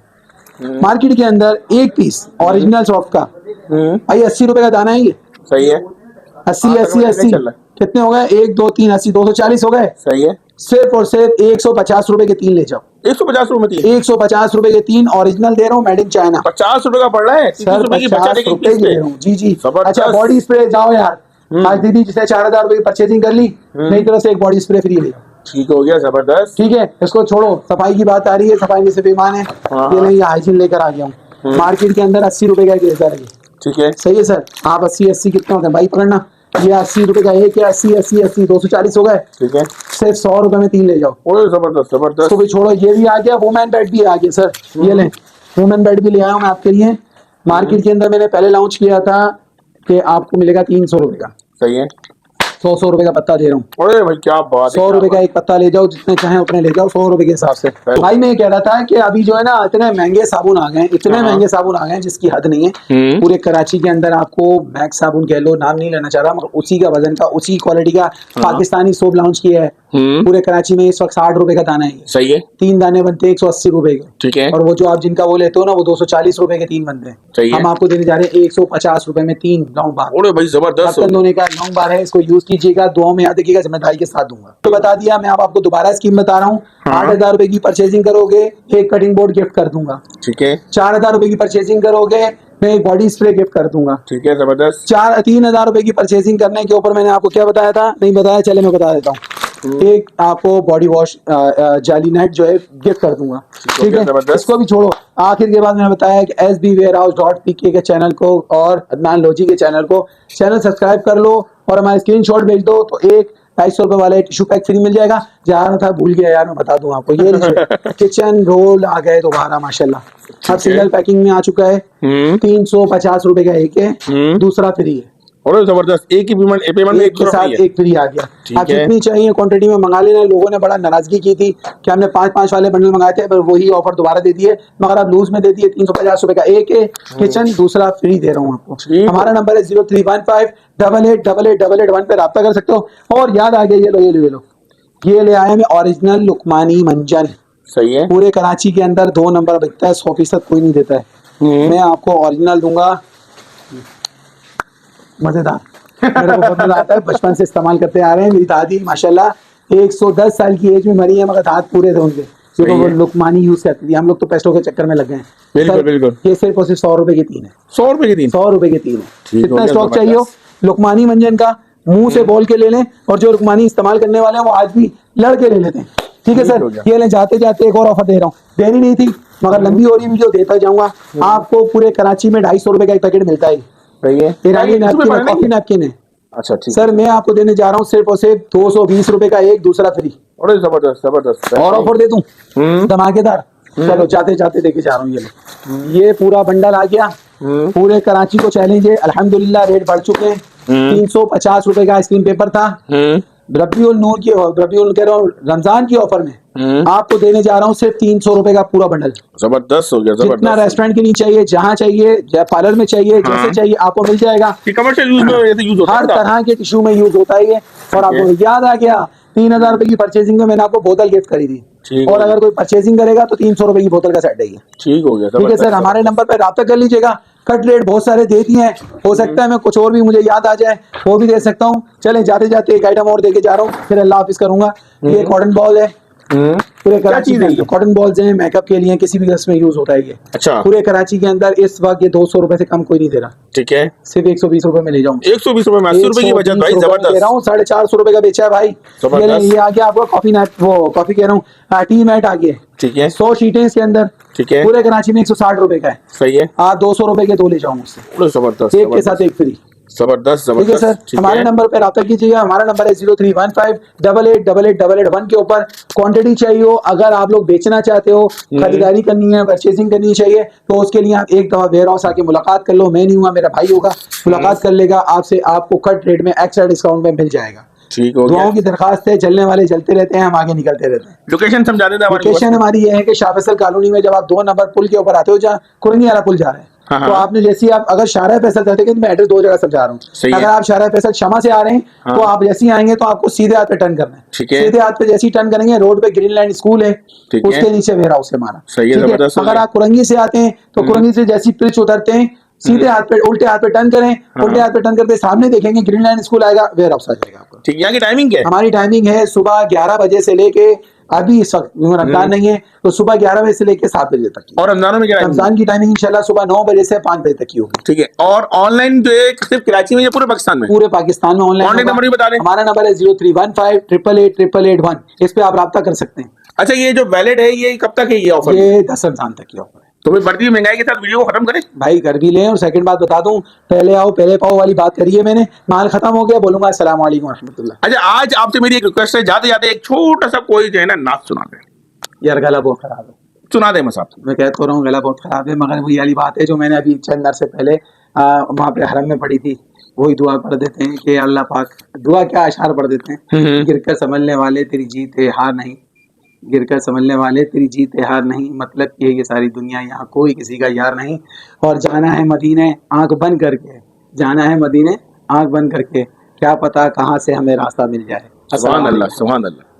मार्केट के अंदर एक पीस ओरिजिनल सॉफ्ट का भाई 80 रुपए का दाना है ये। सही है। 80 हाँ, 80 80 चल रहा है। कितने हो गए? 1 2 3 80, 240 हो गए। सही है। सिर्फ और सिर्फ 150 रुपए के 3 ले जाओ। 150 रुपए में 3? 150 रुपए के 3 ओरिजिनल दे रहा हूँ, मेड इन चाइना। 50 रुपए का पड़ रहा है? 30 रुपए की बचा 50 रुपए की दे रहा हूँ। जी जी। जबरदस्त। अच्छा, बॉडी स्प्रे जाओ यार, आज दीदी जिसने 4000 रुपए की परचेजिंग कर ली, मेरी तरफ से एक बॉडी स्प्रे फ्री ले जाओ। ठीक हो गया, जबरदस्त। ठीक है, इसको छोड़ो, सफाई की बात आ रही है, सफाई में से बेईमान है, ये नहीं, हाइजीन लेकर आ गया हूँ। मार्केट के अंदर 80 रुपए का एक लेजर है। ठीक है। सही है सर। आप 80 कितने होते हैं भाई, पकड़ना, ये 80 रुपए का एक है। 80 240 हो गए। ठीक है। सिर्फ 100 रुपए में 3 ले जाओ। ओए जबरदस्त जबरदस्त। इसको भी छोड़ो, ये भी आ गया, वुमेन बेड भी आ गया सर, ये लें, वुमेन बेड भी ले आया हूँ मैं आपके लिए। मार्केट के अंदर मैंने पहले लॉन्च किया था कि आपको मिलेगा 300 रुपए का। सही है। 100 रुपए का पत्ता दे रहा हूँ। अरे भाई क्या बात है। 100 रुपए का एक पत्ता ले जाओ, जितने चाहे उतने ले जाओ, 100 रुपए के हिसाब से। भाई मैं ये कह रहा था कि अभी जो है ना, इतने महंगे साबुन आ गए, इतने महंगे साबुन आ गए जिसकी हद नहीं है। पूरे कराची के अंदर आपको मैक्स साबुन कह लो, नाम नहीं लेना चाह रहा, मगर उसी का वजन का, उसी क्वालिटी का पाकिस्तानी सोप लॉन्च किया है। पूरे कराची में इस वक्त 60 रुपए का दाना है। सही है। 3 दाने बनते हैं 180 रुपए के। ठीक है। और वो जो आप जिनका वो लेते हो ना, वो 240 रुपए के 3 बनते हैं। सही है। हम आपको देने जा रहे हैं 150 रुपए में 3 लॉन्ग बार। अरे भाई जबरदस्त। बर्तन धोने का लॉन्ग बार है, इसको यूज कीजिएगा, दुआओं में याद रखिएगा, जिम्मेदारी के साथ दूंगा। तो बता दिया, मैं आपको दोबारा स्कीम बता रहा हूँ। 8000 रुपए की परचेजिंग करोगे, एक कटिंग बोर्ड गिफ्ट कर दूंगा। ठीक है। 4000 रुपए की परचेजिंग करोगे, मैं एक बॉडी स्प्रे गिफ्ट कर दूंगा। ठीक है, जबरदस्त। 3000 रुपए की परचेजिंग करने के ऊपर मैंने आपको क्या बताया था, नहीं बताया, चले मैं बता देता हूँ, एक आपको बॉडी वॉश जाली नेट जो है गिफ्ट कर दूंगा। ठीक है, इसको भी छोड़ो। आखिर के बाद मैंने बताया कि SBWarehouse.pk के चैनल को और अदनान लोजी के चैनल को सब्सक्राइब कर लो और हमारे स्क्रीनशॉट भेज दो, तो एक 250 रुपए वाला टिश्यू पैक फ्री मिल जाएगा। जा रहा था, भूल गया यार, मैं बता दूं आपको, ये किचन रोल आ गए दोबारा माशाल्लाह। अब सिंगल पैकिंग में आ चुका है। 350 रुपए का एक है, दूसरा फ्री है। और जबरदस्त, एक ही पेमेंट में एक के साथ एक फ्री आ गया। आप जितनी चाहिए क्वांटिटी में मंगा लेना। लोगों ने बड़ा नाराजगी की थी कि हमने 5-5 वाले बंडल मंगाए थे, पर वही ऑफर दोबारा दे दिए, मगर आप लूज में दे दिए। 350 रुपए का एक है किचन, दूसरा फ्री दे रहा हूँ आपको। हमारा नंबर है 0315888881 पे रब्ता कर सकते हो। और याद आ गया, ये लो ये लो ये लो, ये ले आया मैं ओरिजिनल लुकमानी मंजन। सही है। पूरे कराची के अंदर 2 नंबर बिकता है, 100% कोई नहीं देता है। मैं आपको ओरिजिनल दूंगा, मजेदार, मेरे को बहुत मजा आता है, बचपन से इस्तेमाल करते आ रहे हैं। मेरी दादी माशाल्लाह 110 साल की एज में मरी है, मगर दांत पूरे थे उनके, क्योंकि वो लुकमानी यूज करती थी। हम लोग तो पेस्टों के चक्कर में लग गए हैं। बिल्कुल बिल्कुल। ये सिर्फ और सिर्फ 100 रुपए की 3 है। 100 रुपए की 3? 100 रुपए की 3 है। जितना स्टॉक चाहिए हो लुकमानी मंजन का, मुंह से बोल के ले लें, और जो लुकमानी इस्तेमाल करने वाले हैं वो आज भी लड़के ले लेते हैं। ठीक है सर, ये लें। जाते जाते एक और ऑफर दे रहा हूँ, देनी नहीं थी मगर लंबी हो रही वीडियो, देता जाऊंगा आपको। पूरे कराची में 250 रुपए का एक पैकेट मिलता है। सही है। ईरानी नैपकिन, कॉफी नैपकिन है। अच्छा ठीक सर, मैं आपको देने जा रहा हूँ सिर्फ और सिर्फ 220 रुपए का एक, दूसरा फ्री। अरे जबरदस्त जबरदस्त। और ऑफर दे दूं धमाकेदार। चलो जाते जाते देके जा रहा हूँ, ये लो, ये पूरा बंडल आ गया। पूरे कराची को चैलेंज है, अल्हम्दुलिल्लाह रेट बढ़ चुके हैं। 350 रुपए का आइसक्रीम पेपर था। रबीउल नूर की, रबीउल कह रहा हूँ, रमजान की ऑफर में आपको देने जा रहा हूँ सिर्फ 300 रुपए का पूरा बंडल। जबरदस्त हो गया, जबरदस्त। जितना रेस्टोरेंट के लिए चाहिए, जहाँ चाहिए, पार्लर में चाहिए, जैसे चाहिए आपको मिल जाएगा। कमर्शियल यूज में यूज होता है, हर तरह के टिश्यू में यूज होता है ये। और आपको याद आ गया, 3000 रुपए की परचेजिंग में मैंने आपको बोतल गिफ्ट करी थी, और अगर कोई परचेजिंग करेगा तो 300 रुपए की बोतल का सेट है ये। ठीक हो गया। ठीक है सर, हमारे नंबर पर राब्ता कर लीजिएगा। कट रेट बहुत सारे दे दिए हैं, हो सकता है मैं कुछ और भी मुझे याद आ जाए वो भी दे सकता हूँ। चले जाते जाते एक आइटम और देके जा रहा हूँ, फिर अल्लाह हाफिज करूंगा। ये कॉटन बॉल है, पूरे कराची में कॉटन बॉल्स हैं, मेकअप के लिए, किसी भी रस्म में यूज होता है ये। अच्छा। पूरे कराची के अंदर इस वक्त ये 200 रुपए से कम कोई नहीं दे रहा। ठीक है, सिर्फ 120 रुपए में ले जाऊँ। 120 रुपए में 80 रुपए की बचत भाई, जबरदस्त। दे रहा हूँ, 450 रुपए का बेचा है भाई। ये आ गया आपको कॉफी मैट, वो कॉफी कह रहा हूँ, टी मैट आ गया। ठीक है, 100 शीटें इसके अंदर। ठीक है, पूरे कराची में 160 रुपए का है। सही है। आप 200 रुपए के 2 ले जाऊँ मुझसे, जबरदस्त, एक के साथ एक फ्री। जबरदस्त ठीक है सर, हमारे नंबर पर रब्ता कीजिएगा। हमारा नंबर है 0315888888 के ऊपर। क्वांटिटी चाहिए हो, अगर आप लोग बेचना चाहते हो, खरीदारी करनी है, परचेजिंग करनी चाहिए, तो उसके लिए आप एक दफा वेयर हाउस आके मुलाकात कर लो। मैं नहीं हुआ, मेरा भाई होगा, मुलाकात कर लेगा आपसे, आपको कट रेट में एक्स्ट्रा डिस्काउंट में मिल जाएगा। ठीक हो गया। दुआओं की दरखास्त है, चलने वाले चलते रहते हैं, हम आगे निकलते रहते हैं। लोकेशन समझा देता हमारे लोकेशन हमारी ये है कि शाह फैसल कॉलोनी में जब आप 2 नंबर पुल के ऊपर आते हो, जहाँ कुरंगी वाला पुल जा रहा है, हाँ, तो हाँ। आपने जैसे ही आप अगर शाहरा फैसल जाते हैं, मैं एड्रेस 2 जगह समझा रहा सही हूँ। है। अगर आप शाहरा फैसल शमा से आ रहे हैं, हाँ। तो आप जैसे ही आएंगे तो आपको सीधे हाथ पे टर्न करना है। ठीक है। सीधे हाथ पे जैसे ही टर्न करेंगे, रोड पे ग्रीनलैंड स्कूल है, ठीक है। उसके नीचे वेयर हाउस है हमारा। सही है, ठीक है। जबरदस्त हो अगर गया। आप कुरंगी से आते हैं तो कुरंगी से जैसी पिच उतरते हैं, सीधे हाथ पे उल्टे हाथ पे टर्न करें, उल्टे हाथ पे टर्न करते सामने देखेंगे ग्रीनलैंड स्कूल आएगा, वेयर हाउस आ जाएगा आपका। ठीक, यहाँ की टाइमिंग क्या है? हमारी टाइमिंग है सुबह 11 बजे से लेके, अभी इस वक्त रमजान नहीं है तो सुबह 11 बजे से लेके 7 बजे तक की। और रमजानों में क्या टाइमिंग है? रमजान की टाइमिंग इंशाल्लाह सुबह 9 बजे से 5 बजे तक की होगी। ठीक है। और ऑनलाइन जो है सिर्फ कराची में या पूरे पाकिस्तान में? पूरे पाकिस्तान में ऑनलाइन कॉन्टेक्ट नंबर भी बता दें। हमारा नंबर है 0315888881। इस पे आप रब्ता कर सकते हैं। अच्छा, ये जो वैलिड है ये कब तक है ये ऑफर? ये 10 रमजान तक की ऑफर है। तो फिर बढ़ती हुई महंगाई के साथ वीडियो को खत्म करें। भाई कर भी लें। और सेकंड बात बता दूं, पहले आओ पहले पाओ वाली बात करी है मैंने, माल खत्म हो गया, बोलूंगा अस्सलाम वालेकुम रहमतुल्लाह। अच्छा, आज आपसे मेरी एक रिक्वेस्ट है, जाते जाते एक छोटा सा कोई जो है ना नाच सुना दे। यार गला बहुत खराब है, सुना दे मसाब। मैं कहता रहा हूँ गला बहुत खराब है, मगर वही वाली बात है जो मैंने अभी चंद अरसे पहले वहाँ पे हरम में पढ़ी थी, वही दुआ पढ़ देते हैं कि अल्लाह पाक, दुआ क्या अशार पढ़ देते हैं, गिरकर संभलने वाले तेरी जीत है हार नहीं, गिरकर संभलने वाले तेरी जीत है हार नहीं, मतलब ये सारी दुनिया यहाँ कोई किसी का यार नहीं, और जाना है मदीने आंख बंद करके, जाना है मदीने आंख बंद करके, क्या पता कहाँ से हमें रास्ता मिल जाए। सुभान अल्लाह, सुभान अल्लाह।